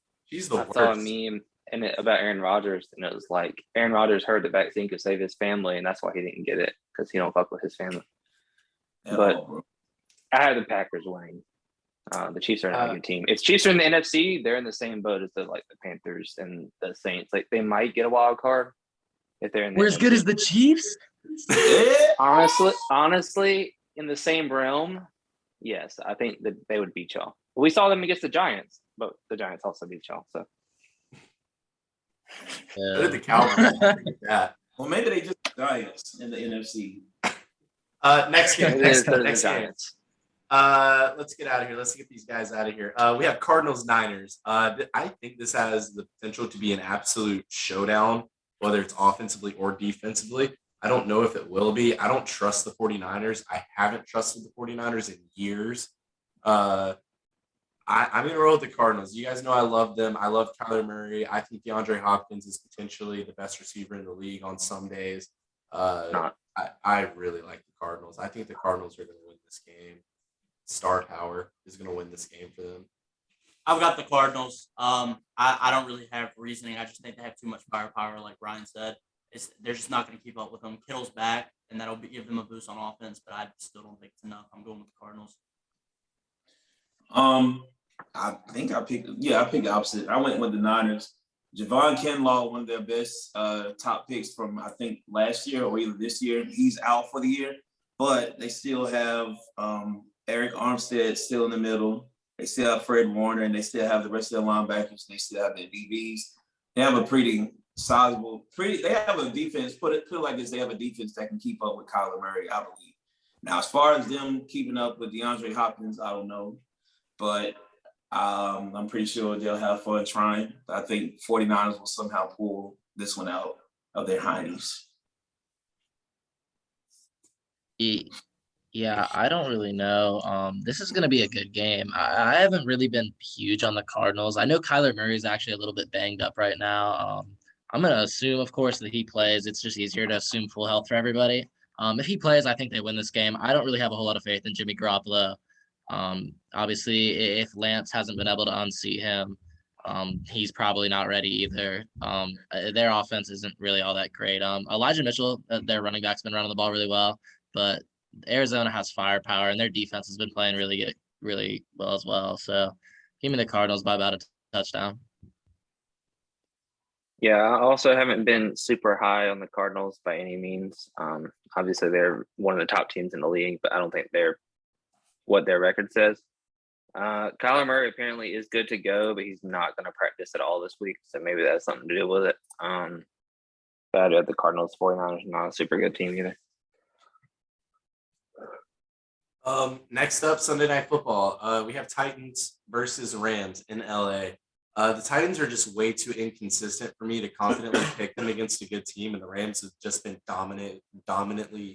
meme and about Aaron Rodgers, and it was like Aaron Rodgers heard the vaccine could save his family, and that's why he didn't get it because he don't fuck with his family. But I had the Packers winning. The Chiefs are not a good team. If Chiefs are in the NFC, they're in the same boat as the Panthers and the Saints. Like they might get a wild card if they're in. We're as good as the Chiefs. Honestly, in the same realm, yes, I think that they would beat y'all. We saw them against the Giants, but the Giants also beat y'all. So. What did the Cowboys do that? Well, maybe they just Giants in the NFC. Next game. Next game. Giants. Let's get out of here. Let's get these guys out of here. We have Cardinals Niners. I think this has the potential to be an absolute showdown, whether it's offensively or defensively. I don't know if it will be. I don't trust the 49ers. I haven't trusted the 49ers in years. I'm going to roll with the Cardinals. You guys know I love them. I love Kyler Murray. I think DeAndre Hopkins is potentially the best receiver in the league on some days. I I really like the Cardinals. I think the Cardinals are going to win this game. Star power is going to win this game for them. I've got the Cardinals. I don't really have reasoning. I just think they have too much firepower, like Ryan said. They're just not going to keep up with them. Kittle's back, and give them a boost on offense, but I still don't think it's enough. I'm going with the Cardinals. I think I picked opposite. I went with the Niners. Javon Kinlaw, one of their best top picks from I think last year or either this year. He's out for the year, but they still have Eric Armstead still in the middle. They still have Fred Warner, and they still have the rest of their linebackers. They still have their DBs. They have a pretty sizable, they have a defense. Put it like this: they have a defense that can keep up with Kyler Murray, I believe. Now, as far as them keeping up with DeAndre Hopkins, I don't know, but I'm pretty sure they'll have fun trying. I think 49ers will somehow pull this one out of their hinds. Yeah, I don't really know. This is going to be a good game. I haven't really been huge on the Cardinals. I know Kyler Murray is actually a little bit banged up right now. I'm going to assume, of course, that he plays. It's just easier to assume full health for everybody. If he plays, I think they win this game. I don't really have a whole lot of faith in Jimmy Garoppolo. Obviously, if Lance hasn't been able to unseat him, he's probably not ready either. Their offense isn't really all that great. Elijah Mitchell, their running back's been running the ball really well, but Arizona has firepower, and their defense has been playing really well as well. So give me the Cardinals by about a touchdown. Yeah, I also haven't been super high on the Cardinals by any means. Obviously, they're one of the top teams in the league, but I don't think they're what their record says. Kyler Murray apparently is good to go, but he's not going to practice at all this week, so maybe that's something to do with it. But I do have the Cardinals. 49ers not a super good team either. Next up, Sunday Night Football. We have Titans versus Rams in LA. The Titans are just way too inconsistent for me to confidently pick them against a good team, and the Rams have just been dominantly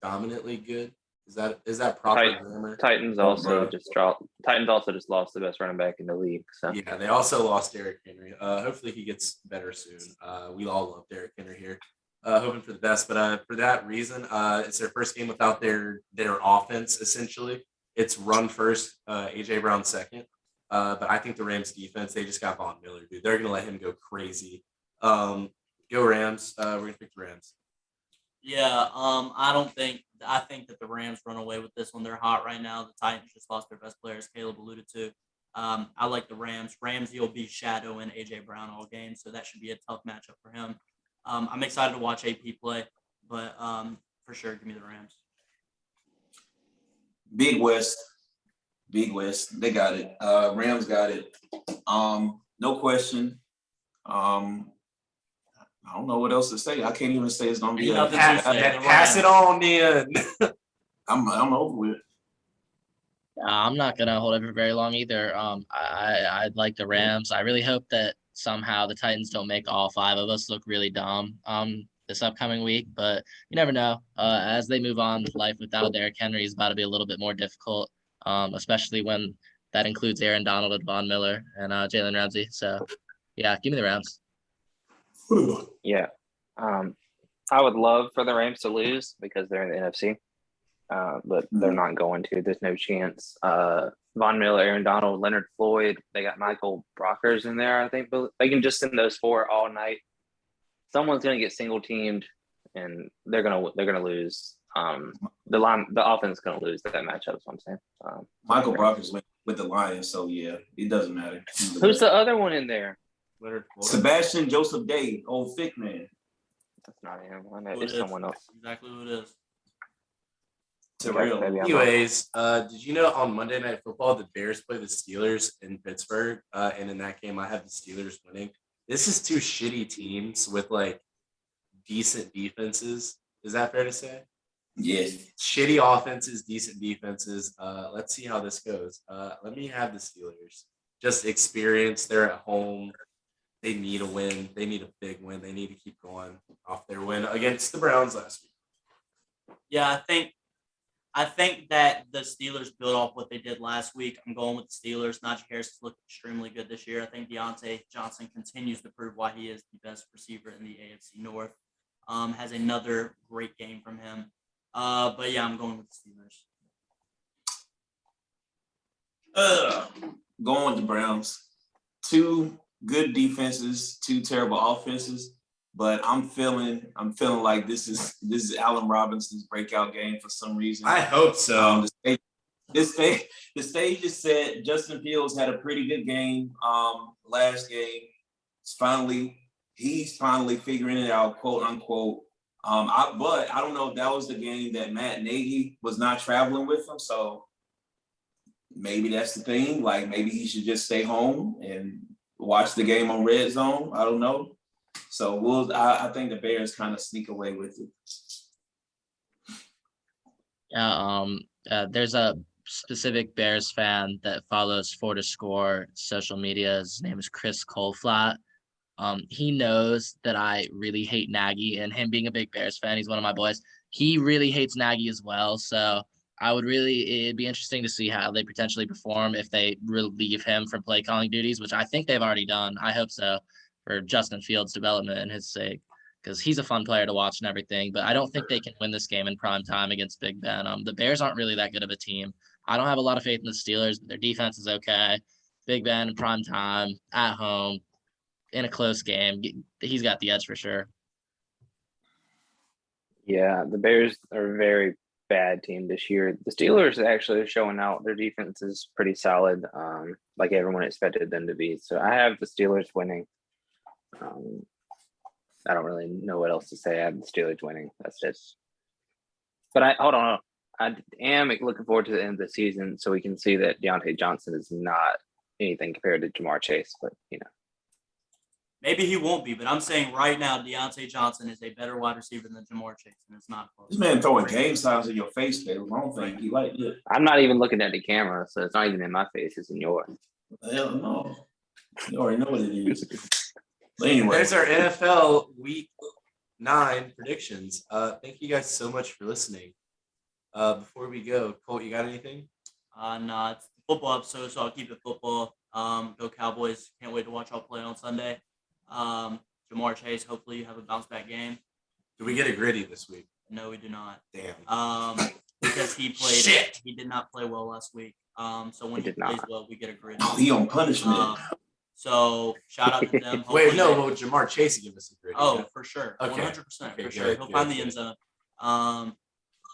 good. Is that proper grammar? Titans also just lost the best running back in the league. So yeah, they also lost Derrick Henry. Hopefully he gets better soon. We all love Derrick Henry here. Hoping for the best, but for that reason, it's their first game without their offense. Essentially, it's run first, AJ Brown second. But I think the Rams defense, they just got Von Miller, dude. They're gonna let him go crazy. Go Rams. We're gonna pick the Rams. Yeah, I think that the Rams run away with this one. They're hot right now. The Titans just lost their best players, Caleb alluded to. I like the Rams. Ramsey will be shadowing AJ Brown all game, so that should be a tough matchup for him. I'm excited to watch AP play, but for sure, give me the Rams. Big West. They got it. Rams got it. No question. I don't know what else to say. I can't even say it's gonna be pass it on then. I'm over with it. I'm not gonna hold it for very long either. I like the Rams. I really hope that somehow the Titans don't make all five of us look really dumb this upcoming week, but you never know. As they move on, life without Derrick Henry is about to be a little bit more difficult, especially when that includes Aaron Donald and Von Miller and Jalen Ramsey. So yeah, give me the Rams. Yeah. I would love for the Rams to lose because they're in the NFC, but they're not going to. There's no chance. Von Miller, Aaron Donald, Leonard Floyd, they got Michael Brockers in there, I think. But they can just send those four all night. Someone's going to get single teamed, and they're gonna lose. The offense is going to lose that matchup. Is what I'm saying. Michael Brockers went with the Lions, so yeah, it doesn't matter. Who's the other one in there? Sebastian Joseph Day, old thick man. That's not him. I know it's someone else. Exactly who it is. Terrell. Anyways, did you know on Monday Night Football the Bears play the Steelers in Pittsburgh, and in that game I have the Steelers winning. This is two shitty teams with like decent defenses. Is that fair to say? Yes. Shitty offenses, decent defenses. Let's see how this goes. Let me have the Steelers. Just experience. They're at home. They need a win. They need a big win. They need to keep going off their win against the Browns last week. Yeah, I think that the Steelers built off what they did last week. I'm going with the Steelers. Najee Harris has looked extremely good this year. I think Deontay Johnson continues to prove why he is the best receiver in the AFC North. has another great game from him. But yeah, I'm going with the Steelers. Going with the Browns. 2 good defenses, 2 terrible offenses, but I'm feeling like this is Allen Robinson's breakout game for some reason. I hope so. The stage is set. Justin Fields had a pretty good game last game. He's finally figuring it out, quote unquote. But I don't know if that was the game that Matt Nagy was not traveling with him. So maybe that's the thing. Like maybe he should just stay home and watch the game on Red Zone. I don't know. So I think the Bears kind of sneak away with it. Yeah. There's a specific Bears fan that follows 4TheScore social media. His name is Chris Colflat. He knows that I really hate Nagy, and him being a big Bears fan, he's one of my boys. He really hates Nagy as well. So it'd be interesting to see how they potentially perform if they relieve him from play calling duties, which I think they've already done. I hope so, for Justin Fields' development and his sake, because he's a fun player to watch and everything. But I don't think they can win this game in prime time against Big Ben. The Bears aren't really that good of a team. I don't have a lot of faith in the Steelers, but their defense is okay. Big Ben in prime time, at home, in a close game. He's got the edge for sure. Yeah, the Bears are a very bad team this year. The Steelers actually are showing out. Their defense is pretty solid, like everyone expected them to be. So I have the Steelers winning. I don't really know what else to say. I have the Steelers winning. That's it. But hold on. I am looking forward to the end of the season so we can see that Deontay Johnson is not anything compared to Jamar Chase. But, Maybe he won't be, but I'm saying right now Deontay Johnson is a better wide receiver than Jamar Chase, and it's not close. This man throwing game signs in your face, Caleb. I don't think he like it. I'm not even looking at the camera, so it's not even in my face. It's in yours. Hell no. You already know what it is. But anyway. There's our NFL Week 9 predictions. Thank you guys so much for listening. Before we go, Colt, you got anything? No, it's the football episode, so I'll keep it football. Go Cowboys. Can't wait to watch y'all play on Sunday. Jamar Chase, hopefully you have a bounce back game. Did we get a gritty this week? No, we do not. Damn. Because he played. Shit. He did not play well last week. So when He he did plays not. well, we get a gritty. Oh, he on punishment. So shout out to them. Wait, no, Hopefully will Jamar Chase give us a gritty? Oh, for sure. Okay. 100%. Okay, For sure. good, He'll good, find the good. end zone.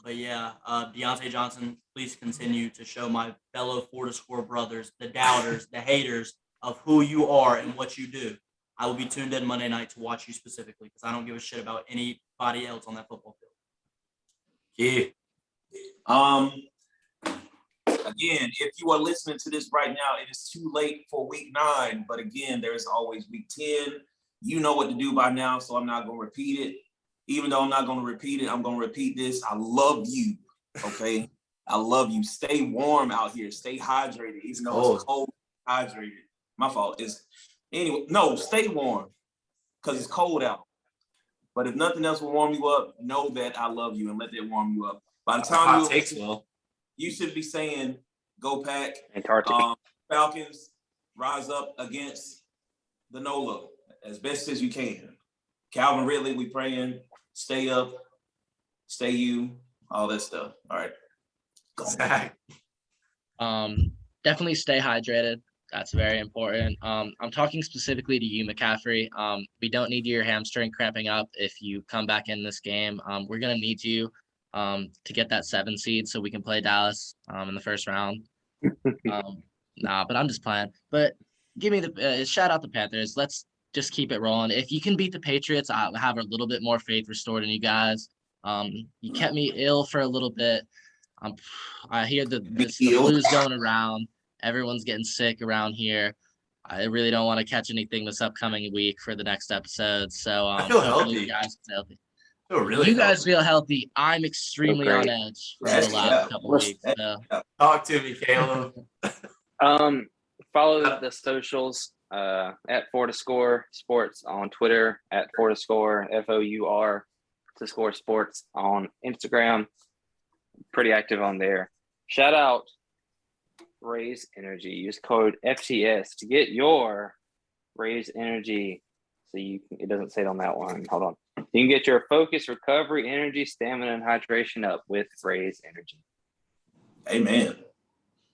But yeah, Deontay Johnson, please continue to show my fellow 4TheScore brothers, the doubters, the haters of who you are and what you do. I will be tuned in Monday night to watch you specifically because I don't give a shit about anybody else on that football field. Yeah. Again, if you are listening to this right now, it is too late for week 9. But again, there's always week 10. You know what to do by now, so I'm not going to repeat it. Even though I'm not going to repeat it, I'm going to repeat this. I love you, okay? I love you. Stay warm out here. Stay hydrated, even though it's cold, hydrated. My fault. Anyway, no, stay warm because it's cold out. But if nothing else will warm you up, know that I love you and let that warm you up. By the time you should be saying, go Pack, Antarctica. Falcons, rise up against the NOLA as best as you can. Calvin Ridley, we praying, stay up, stay you, all that stuff. All right. Go. Definitely stay hydrated. That's very important. I'm talking specifically to you, McCaffrey. We don't need your hamstring cramping up if you come back in this game. We're going to need you to get that 7 seed so we can play Dallas in the first round. But I'm just playing. But give me the shout out the Panthers. Let's just keep it rolling. If you can beat the Patriots, I'll have a little bit more faith restored in you guys. You kept me ill for a little bit. I hear the flu's going around. Everyone's getting sick around here. I really don't want to catch anything this upcoming week for the next episode. So I feel healthy. You guys feel healthy. I feel really you guys healthy. feel healthy. I'm extremely on edge for the last couple weeks. So. Talk to me, Caleb. Follow the socials at 4TheScore Sports on Twitter, at 4TheScore, FOUR to Score Sports on Instagram. Pretty active on there. Shout out Raise Energy. Use code FTS to get your Raise Energy. So it doesn't say it on that one. Hold on. You can get your focus, recovery, energy, stamina, and hydration up with Raise Energy. Amen.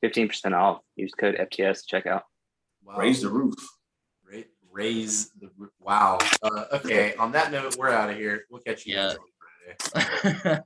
15% off. Use code FTS to check out. Wow. Raise the roof. Raise the roof. Wow. Okay. On that note, we're out of here. We'll catch you guys Yeah. on Friday.